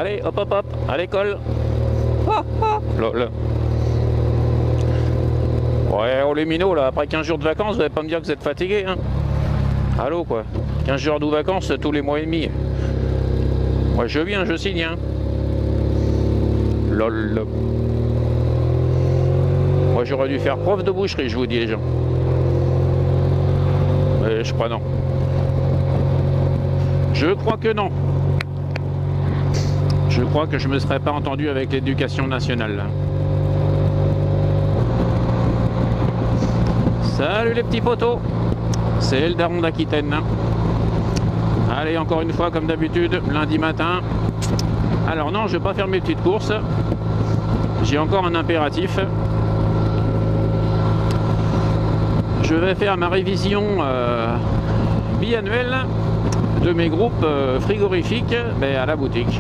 Allez, hop hop hop, à l'école. Ah, ah. Lol. Ouais, oh les minots là, après 15 jours de vacances, vous allez pas me dire que vous êtes fatigués, hein. Allô quoi, 15 jours de vacances tous les mois et demi. Moi je viens, je signe, hein. Lol. Moi j'aurais dû faire preuve de boucherie, je vous dis les gens. Mais je crois non. Je crois que non. Je crois que je me serais pas entendu avec l'éducation nationale. Salut les petits potos. C'est le daron d'Aquitaine. Allez, encore une fois, comme d'habitude, lundi matin. Alors non, je vais pas faire mes petites courses. J'ai encore un impératif. Je vais faire ma révision biannuelle de mes groupes frigorifiques à la boutique.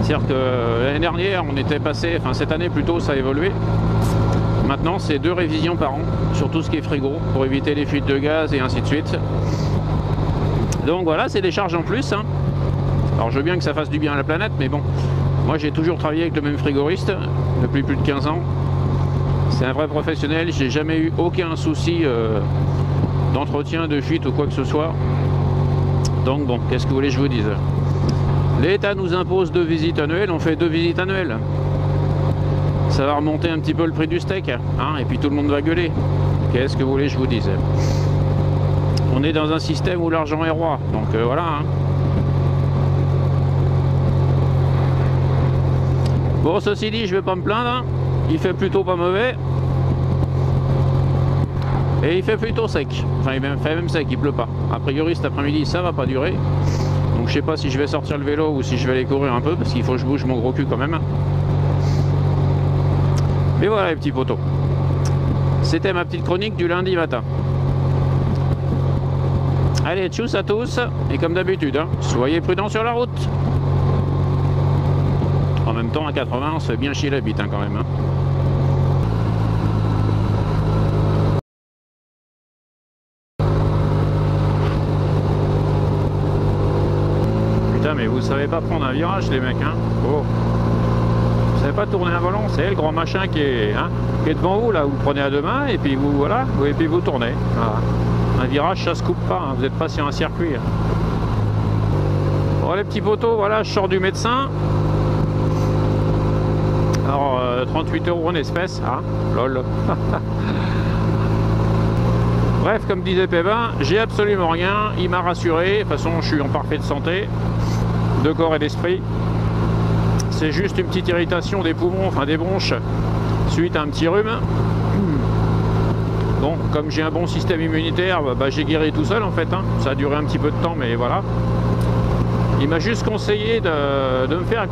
C'est-à-dire que l'année dernière, on était passé, enfin cette année plutôt, ça a évolué. Maintenant, c'est 2 révisions par an sur tout ce qui est frigo pour éviter les fuites de gaz et ainsi de suite. Donc voilà, c'est des charges en plus, hein. Alors je veux bien que ça fasse du bien à la planète, mais bon, moi j'ai toujours travaillé avec le même frigoriste depuis plus de 15 ans. C'est un vrai professionnel, j'ai jamais eu aucun souci d'entretien, de fuite ou quoi que ce soit. Donc bon, qu'est-ce que vous voulez que je vous dise? L'État nous impose 2 visites annuelles, on fait 2 visites annuelles. Ça va remonter un petit peu le prix du steak, hein, et puis tout le monde va gueuler. Qu'est-ce que vous voulez que je vous dise? On est dans un système où l'argent est roi, donc voilà. Hein. Bon, ceci dit, je vais pas me plaindre, hein. Il fait plutôt pas mauvais. Et il fait plutôt sec. Enfin, il fait même sec, il pleut pas. A priori, cet après-midi, ça va pas durer. Donc, je sais pas si je vais sortir le vélo ou si je vais aller courir un peu, parce qu'il faut que je bouge mon gros cul quand même. Mais voilà, les petits potos. C'était ma petite chronique du lundi matin. Allez, tchuss à tous. Et comme d'habitude, hein, soyez prudents sur la route. En même temps, à 80, on se fait bien chier la bite, hein, quand même. Hein. Putain, mais vous savez pas prendre un virage, les mecs, hein. Oh. Vous savez pas tourner un volant, c'est le grand machin qui est devant vous, là. Vous le prenez à 2 mains, et puis vous, voilà, et puis vous tournez. Voilà. Un virage, ça se coupe pas, hein. Vous n'êtes pas sur un circuit. Hein. Bon, les petits potos, voilà, je sors du médecin. Alors, 38 € en espèces, hein, lol. Bref, comme disait Pépin, j'ai absolument rien, il m'a rassuré, de toute façon je suis en parfaite santé, de corps et d'esprit. C'est juste une petite irritation des poumons, enfin des bronches, suite à un petit rhume. Bon, comme j'ai un bon système immunitaire, bah, j'ai guéri tout seul en fait, hein. Ça a duré un petit peu de temps, mais voilà. Il m'a juste conseillé de me faire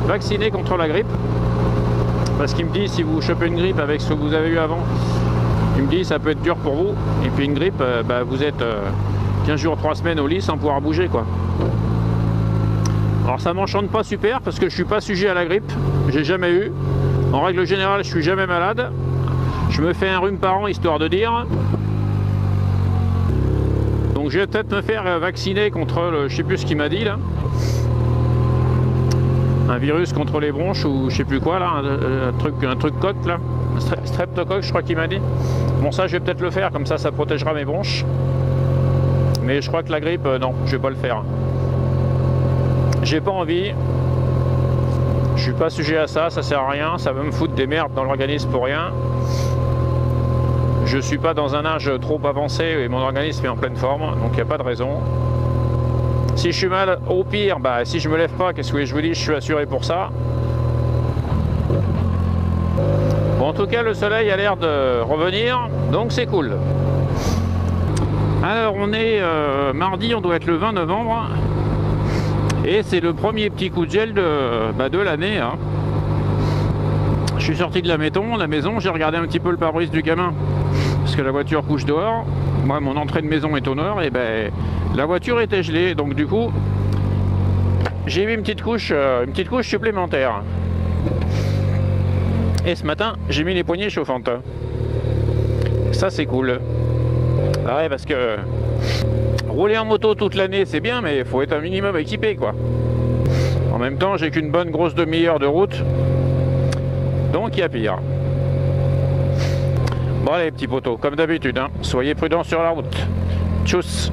vacciner contre la grippe, parce qu'il me dit si vous chopez une grippe avec ce que vous avez eu avant, il me dit ça peut être dur pour vous, et puis une grippe, bah, vous êtes 15 jours, 3 semaines au lit sans pouvoir bouger quoi. Alors ça m'enchante pas super parce que je suis pas sujet à la grippe, j'ai jamais eu, en règle générale je suis jamais malade, je me fais un rhume par an histoire de dire. Donc je vais peut-être me faire vacciner contre le, je sais plus ce qu'il m'a dit là, un virus contre les bronches ou je sais plus quoi là, un truc coque là, streptocoque je crois qu'il m'a dit. Bon ça je vais peut-être le faire, comme ça protégera mes bronches. Mais je crois que la grippe, non, je vais pas le faire. J'ai pas envie, je suis pas sujet à ça, ça sert à rien, ça va me foutre des merdes dans l'organisme pour rien. Je suis pas dans un âge trop avancé et mon organisme est en pleine forme, donc il n'y a pas de raison. Si je suis mal, au pire, bah, si je me lève pas, qu'est-ce que je vous dis, je suis assuré pour ça. Bon, en tout cas, le soleil a l'air de revenir, donc c'est cool. Alors, on est mardi, on doit être le 20 novembre. Et c'est le premier petit coup de gel de l'année. Hein. Je suis sorti de la maison, j'ai regardé un petit peu le pare-brise du gamin. Parce que la voiture couche dehors. Moi, mon entrée de maison est au nord, et ben la voiture était gelée. Donc du coup, j'ai mis une petite couche supplémentaire. Et ce matin, j'ai mis les poignées chauffantes. Ça, c'est cool. Ah ouais, parce que rouler en moto toute l'année c'est bien, mais il faut être un minimum équipé quoi. En même temps j'ai qu'une bonne grosse demi-heure de route, donc il y a pire. Bon allez petits potos, comme d'habitude, hein, soyez prudents sur la route. Tchuss.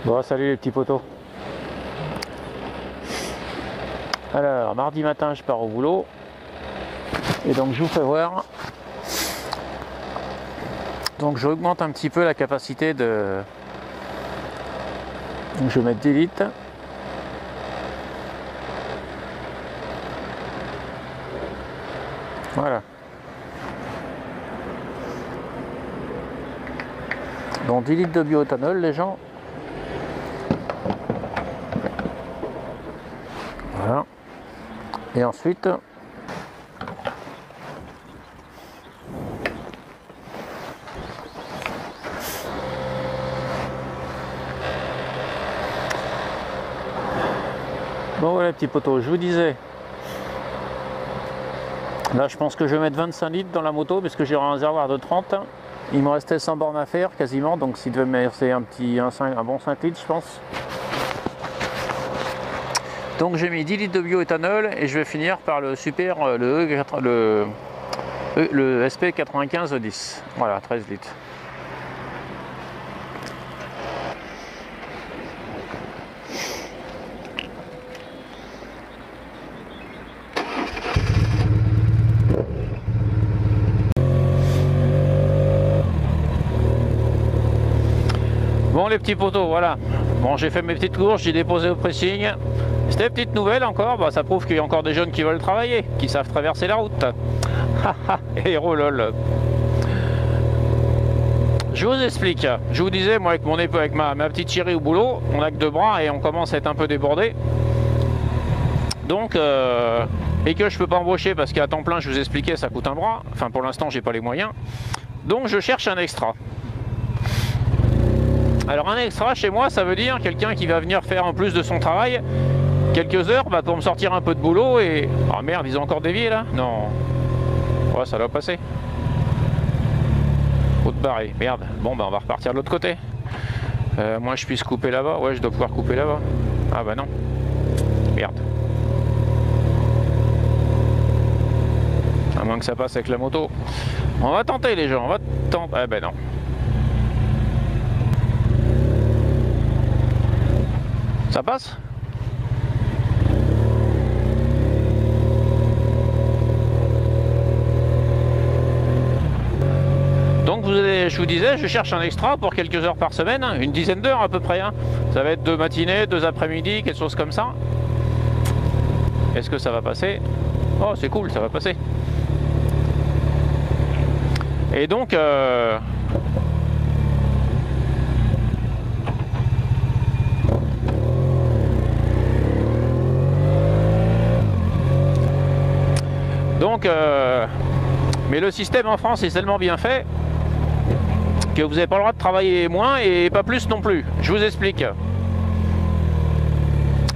Bon, salut les petits potos. Alors, mardi matin, je pars au boulot. Et donc, je vous fais voir. Donc, je augmente un petit peu la capacité de... Donc, je vais mettre 10 litres. Voilà. Donc, 10 litres de bioéthanol, les gens. Voilà. Et ensuite, bon voilà petits potos, je vous disais, là je pense que je vais mettre 25 litres dans la moto parce que j'ai un réservoir de 30. Il me restait 100 bornes à faire quasiment, donc s'il devait me rester un bon 5 litres je pense. Donc j'ai mis 10 litres de bioéthanol et je vais finir par le super, le SP9510. Voilà, 13 litres. Bon les petits potos, voilà. Bon, j'ai fait mes petites courses, j'ai déposé au pressing. C'était petite nouvelle encore, bah, ça prouve qu'il y a encore des jeunes qui veulent travailler, qui savent traverser la route. Héros lol. Je vous explique. Je vous disais, moi avec mon époux, avec ma petite chérie au boulot, on a que 2 bras et on commence à être un peu débordé. Donc, et que je peux pas embaucher parce qu'à temps plein, je vous expliquais, ça coûte un bras. Enfin, pour l'instant, j'ai pas les moyens. Donc, je cherche un extra. Alors, un extra chez moi, ça veut dire quelqu'un qui va venir faire en plus de son travail quelques heures bah, pour me sortir un peu de boulot et... Ah merde, ils ont encore dévié là? Non. Ouais, ça doit passer. Route barrée, merde. Bon, bah on va repartir de l'autre côté. Moi, je puisse couper là-bas. Ouais, je dois pouvoir couper là-bas. Ah bah non. Merde. À moins que ça passe avec la moto. On va tenter les gens, on va tenter. Ah bah non. Ça passe? Donc je vous disais, je cherche un extra pour quelques heures par semaine, hein, une dizaine d'heures à peu près. Hein. Ça va être 2 matinées, 2 après-midi, quelque chose comme ça. Est-ce que ça va passer? Oh, c'est cool, ça va passer. Et donc... mais le système en France est tellement bien fait que vous n'avez pas le droit de travailler moins et pas plus non plus. Je vous explique.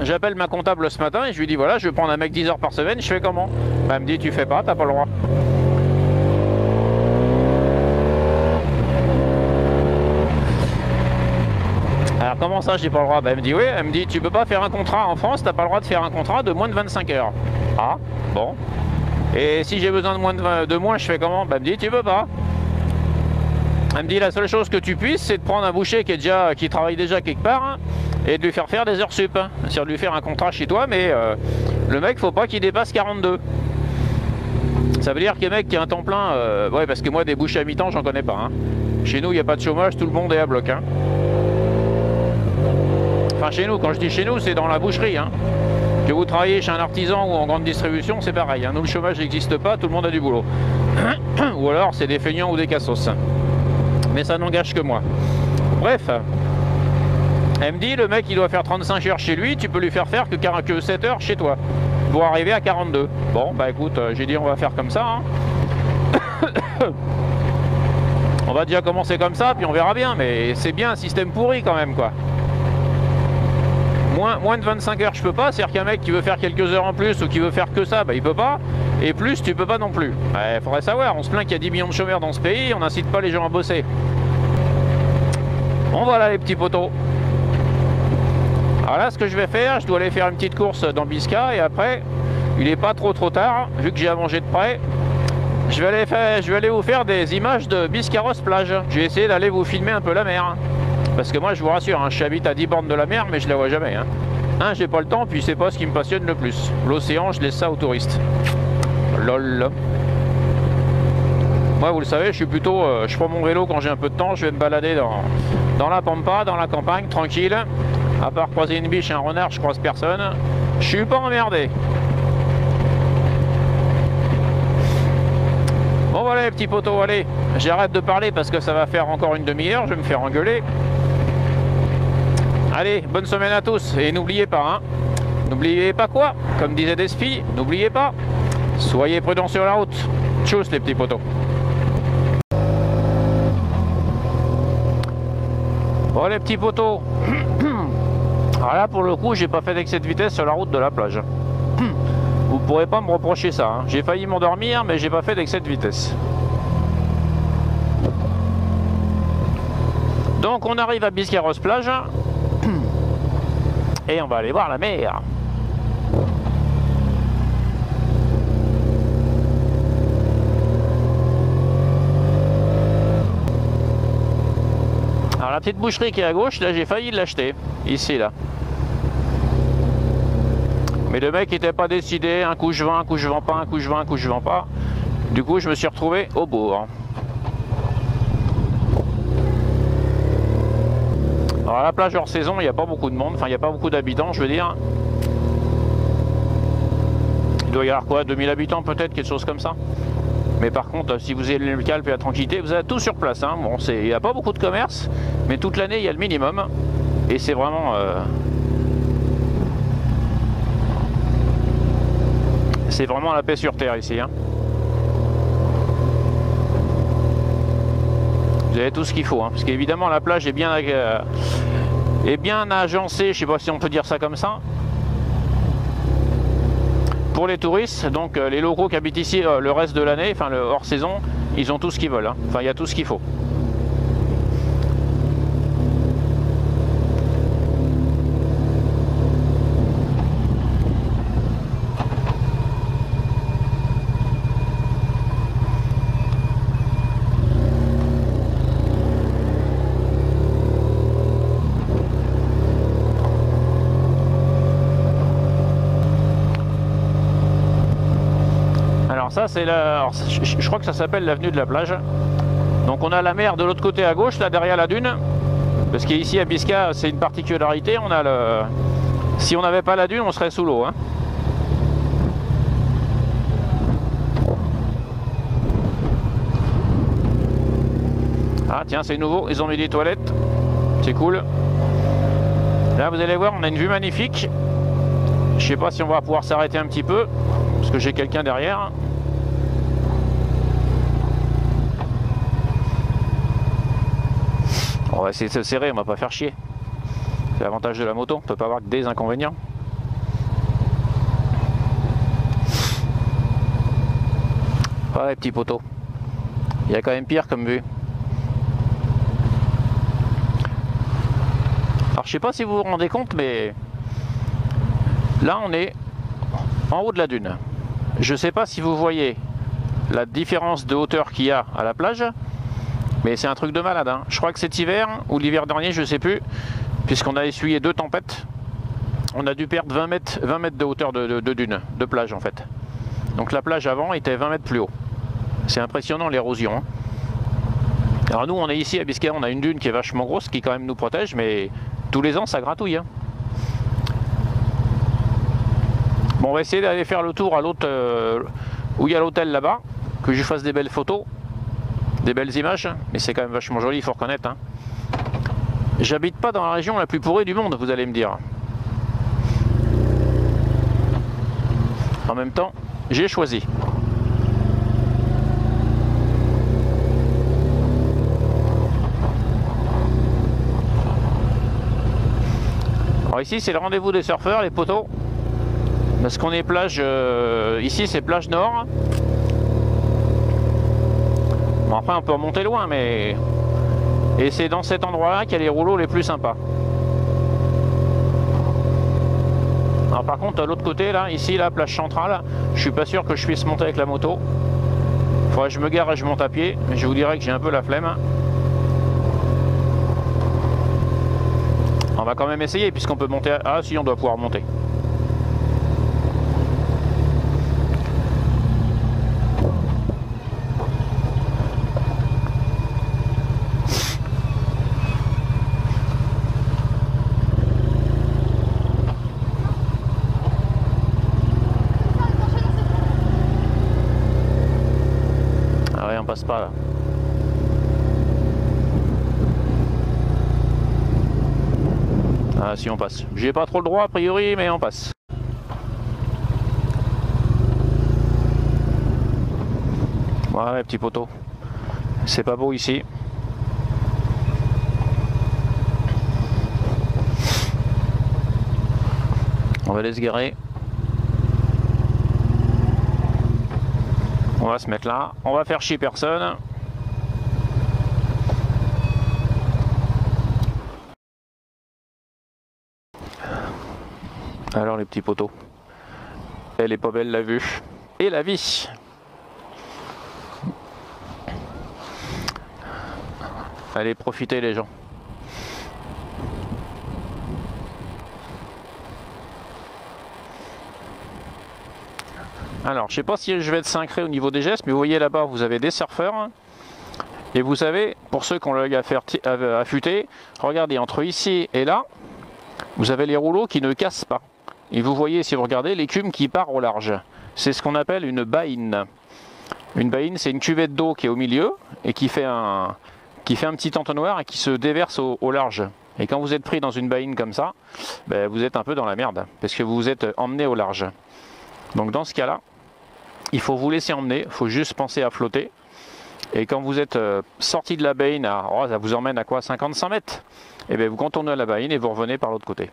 J'appelle ma comptable ce matin et je lui dis voilà, je vais prendre un mec 10 heures par semaine, je fais comment? Bah, elle me dit tu fais pas, t'as pas le droit. Alors comment ça j'ai pas le droit? Bah, elle me dit oui, elle me dit tu peux pas faire un contrat en France, t'as pas le droit de faire un contrat de moins de 25 heures. Ah bon. Et si j'ai besoin de moins, je fais comment? Bah, elle me dit tu peux pas. Elle me dit la seule chose que tu puisses, c'est de prendre un boucher qui travaille déjà quelque part hein, et de lui faire des heures sup. Hein. C'est-à-dire de lui faire un contrat chez toi, mais le mec, faut pas qu'il dépasse 42. Ça veut dire que le mec qui a un temps plein, ouais, parce que moi des bouchers à mi-temps, j'en connais pas. Hein. Chez nous, il n'y a pas de chômage, tout le monde est à bloc. Hein. Enfin chez nous, quand je dis chez nous, c'est dans la boucherie. Hein. Que vous travaillez chez un artisan ou en grande distribution, c'est pareil. Hein. Nous, le chômage n'existe pas, tout le monde a du boulot. Ou alors, c'est des feignants ou des cassos. Mais ça n'engage que moi. Bref. Elle me dit, le mec, il doit faire 35 heures chez lui, tu peux lui faire que 7 heures chez toi. Pour arriver à 42. Bon, bah écoute, j'ai dit, on va faire comme ça. Hein. On va déjà commencer comme ça, puis on verra bien. Mais c'est bien un système pourri quand même, quoi. Moins de 25 heures, je peux pas. C'est-à-dire qu'un mec qui veut faire quelques heures en plus ou qui veut faire que ça, bah, il peut pas. Et plus, tu peux pas non plus. Il faudrait savoir. On se plaint qu'il y a 10 millions de chômeurs dans ce pays. On n'incite pas les gens à bosser. Bon, voilà les petits poteaux. Alors là, ce que je vais faire, je dois aller faire une petite course dans Bisca. Et après, il n'est pas trop tard, vu que j'ai à manger de près. Je vais aller vous faire des images de Biscarrosse plage. Je vais essayer d'aller vous filmer un peu la mer. Parce que moi, je vous rassure, hein, j'habite à 10 bornes de la mer, mais je la vois jamais. Hein. J'ai pas le temps, puis c'est pas ce qui me passionne le plus. L'océan, je laisse ça aux touristes. Lol. Moi, vous le savez, je suis plutôt... je prends mon vélo quand j'ai un peu de temps, je vais me balader dans la pampa, dans la campagne, tranquille. À part croiser une biche et un renard, je croise personne. Je suis pas emmerdé. Bon voilà les petits poteaux, allez, j'arrête de parler parce que ça va faire encore une demi-heure, je vais me faire engueuler. Allez, bonne semaine à tous, et n'oubliez pas, hein, n'oubliez pas quoi, comme disait Despi, n'oubliez pas, soyez prudents sur la route. Tchuss les petits poteaux. Bon les petits poteaux, alors là pour le coup j'ai pas fait d'excès de vitesse sur la route de la plage. Vous pourrez pas me reprocher ça, hein. J'ai failli m'endormir mais j'ai pas fait d'excès de vitesse. Donc on arrive à Biscarrosse plage et on va aller voir la mer. Alors la petite boucherie qui est à gauche, là j'ai failli l'acheter, ici là. Mais le mec n'était pas décidé, un coup je vends, un coup je vends pas, un coup je vends, un coup je vends pas. Du coup je me suis retrouvé au bourg. Alors à la plage hors saison, il n'y a pas beaucoup de monde, enfin il n'y a pas beaucoup d'habitants je veux dire. Il doit y avoir quoi, 2000 habitants peut-être, quelque chose comme ça. Mais par contre, si vous aimez le calme et la tranquillité, vous avez tout sur place. Hein. Bon, il n'y a pas beaucoup de commerce, mais toute l'année il y a le minimum. Et c'est vraiment... c'est vraiment la paix sur terre ici. Hein. Vous avez tout ce qu'il faut. Hein, parce qu'évidemment la plage est bien agencée, je ne sais pas si on peut dire ça comme ça. Pour les touristes, donc les locaux qui habitent ici le reste de l'année, enfin le hors saison, ils ont tout ce qu'ils veulent. Hein. Enfin il y a tout ce qu'il faut. Ça c'est la... je crois que ça s'appelle l'avenue de la plage. Donc on a la mer de l'autre côté à gauche, là derrière la dune. Parce qu'ici à Bisca, c'est une particularité. On a le... Si on n'avait pas la dune, on serait sous l'eau. Hein. Ah tiens, c'est nouveau, ils ont mis des toilettes. C'est cool. Là vous allez voir, on a une vue magnifique. Je sais pas si on va pouvoir s'arrêter un petit peu. Parce que j'ai quelqu'un derrière. On va essayer de se serrer, on va pas faire chier. C'est l'avantage de la moto, on peut pas avoir que des inconvénients. Voilà les petits poteaux. Il y a quand même pire comme vue. Alors je sais pas si vous vous rendez compte, mais là on est en haut de la dune. Je sais pas si vous voyez la différence de hauteur qu'il y a à la plage. Mais c'est un truc de malade. Hein. Je crois que cet hiver, ou l'hiver dernier, je ne sais plus, puisqu'on a essuyé 2 tempêtes, on a dû perdre 20 mètres de hauteur de dune, de plage en fait. Donc la plage avant était 20 mètres plus haut. C'est impressionnant l'érosion. Hein. Alors nous, on est ici à Biscay, on a une dune qui est vachement grosse, qui quand même nous protège, mais tous les ans, ça gratouille. Hein. Bon, on va essayer d'aller faire le tour à l'autre où il y a l'hôtel là-bas, que je fasse des belles photos, des belles images, mais c'est quand même vachement joli, il faut reconnaître. Hein. J'habite pas dans la région la plus pourrie du monde, vous allez me dire. En même temps, j'ai choisi. Alors ici, c'est le rendez-vous des surfeurs, les poteaux. Parce qu'on est plage, ici c'est plage nord. Bon, après on peut remonter loin, mais... Et c'est dans cet endroit-là qu'il y a les rouleaux les plus sympas. Alors par contre, à l'autre côté, là, ici, la plage centrale, je suis pas sûr que je puisse monter avec la moto. Faudrait que je me gare et je monte à pied, mais je vous dirais que j'ai un peu la flemme. On va quand même essayer, puisqu'on peut monter... Ah si, on doit pouvoir monter. On passe pas là. Ah si, on passe. J'ai pas trop le droit a priori, mais on passe. Voilà les petits poteaux. C'est pas beau ici. On va aller se garer. On va se mettre là, on va faire chier personne. Alors les petits poteaux, elle est pas belle la vue et la vie. Allez, profitez les gens. Alors, je sais pas si je vais être syncré au niveau des gestes, mais vous voyez là-bas, vous avez des surfeurs. Et vous savez, pour ceux qui ont l'œil affûté, regardez, entre ici et là, vous avez les rouleaux qui ne cassent pas. Et vous voyez, si vous regardez, l'écume qui part au large. C'est ce qu'on appelle une baïne. Une baïne, c'est une cuvette d'eau qui est au milieu et qui fait un petit entonnoir et qui se déverse au large. Et quand vous êtes pris dans une baïne comme ça, ben, vous êtes un peu dans la merde, parce que vous vous êtes emmené au large. Donc dans ce cas-là, il faut vous laisser emmener, il faut juste penser à flotter. Et quand vous êtes sorti de la baïne, ça vous emmène à quoi, 50-100 mètres, et bien vous contournez la baïne et vous revenez par l'autre côté.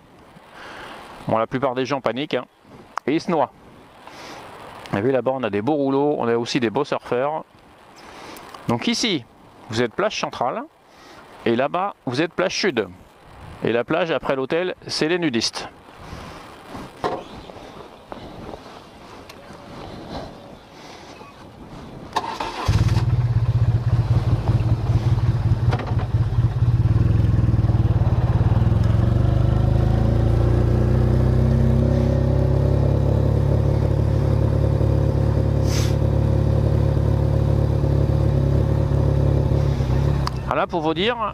Bon, la plupart des gens paniquent, hein, et ils se noient. Vous avez là-bas, on a des beaux rouleaux, on a aussi des beaux surfeurs. Donc ici, vous êtes plage centrale, et là-bas, vous êtes plage sud. Et la plage après l'hôtel, c'est les nudistes. Là, pour vous dire,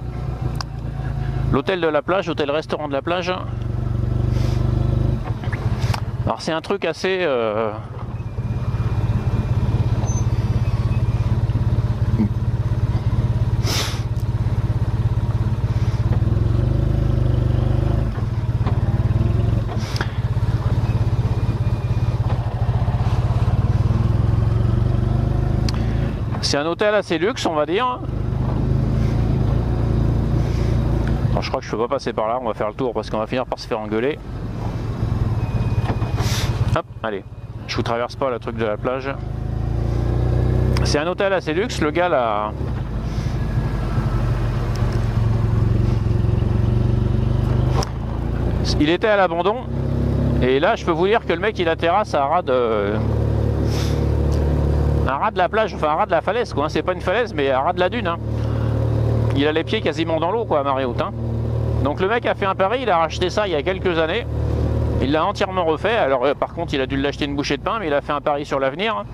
l'hôtel de la plage, hôtel-restaurant de la plage, alors c'est un truc assez... C'est un hôtel assez luxe, on va dire. Alors, je crois que je peux pas passer par là, on va faire le tour parce qu'on va finir par se faire engueuler. Hop, allez, je vous traverse pas le truc de la plage. C'est un hôtel assez luxe, le gars là... Il était à l'abandon, et là je peux vous dire que le mec il a terrasse à ras de... un ras de la plage, enfin un ras de la falaise quoi, hein. C'est pas une falaise mais un ras de la dune. Hein. Il a les pieds quasiment dans l'eau quoi à marée haute. Hein. Donc le mec a fait un pari, il a racheté ça il y a quelques années. Il l'a entièrement refait, alors par contre il a dû l'acheter une bouchée de pain, mais il a fait un pari sur l'avenir.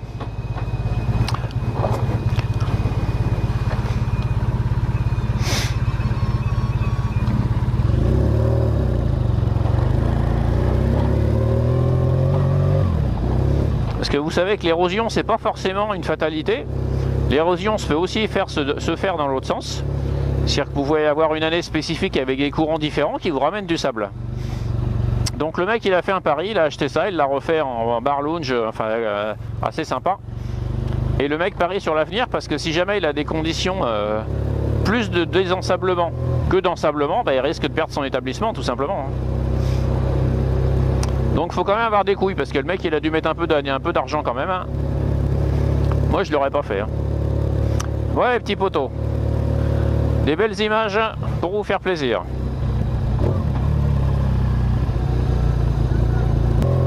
que vous savez que l'érosion, c'est pas forcément une fatalité. L'érosion se peut aussi se faire dans l'autre sens. C'est-à-dire que vous pouvez avoir une année spécifique avec des courants différents qui vous ramènent du sable. Donc le mec il a fait un pari, il a acheté ça, il l'a refait en bar lounge, enfin assez sympa. Et le mec parie sur l'avenir parce que si jamais il a des conditions plus de désensablement que d'ensablement, bah, il risque de perdre son établissement tout simplement. Donc faut quand même avoir des couilles parce que le mec il a dû mettre un peu d'argent quand même. Moi je l'aurais pas fait. Ouais, petit poteau. Des belles images pour vous faire plaisir.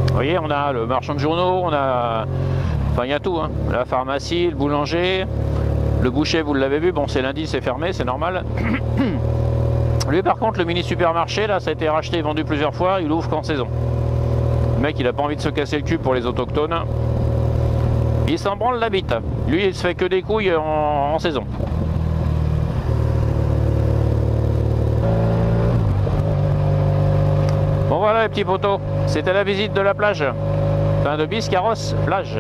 Vous voyez, on a le marchand de journaux, on a... Enfin, il y a tout, hein. La pharmacie, le boulanger, le boucher, vous l'avez vu. Bon, c'est lundi, c'est fermé, c'est normal. Lui, par contre, le mini supermarché, là, ça a été racheté et vendu plusieurs fois. Il ouvre qu'en saison. Le mec, il a pas envie de se casser le cul pour les autochtones. Il s'en branle la bite. Lui, il se fait que des couilles en saison. Bon voilà les petits potos, c'était la visite de la plage, enfin de Biscarrosse plage.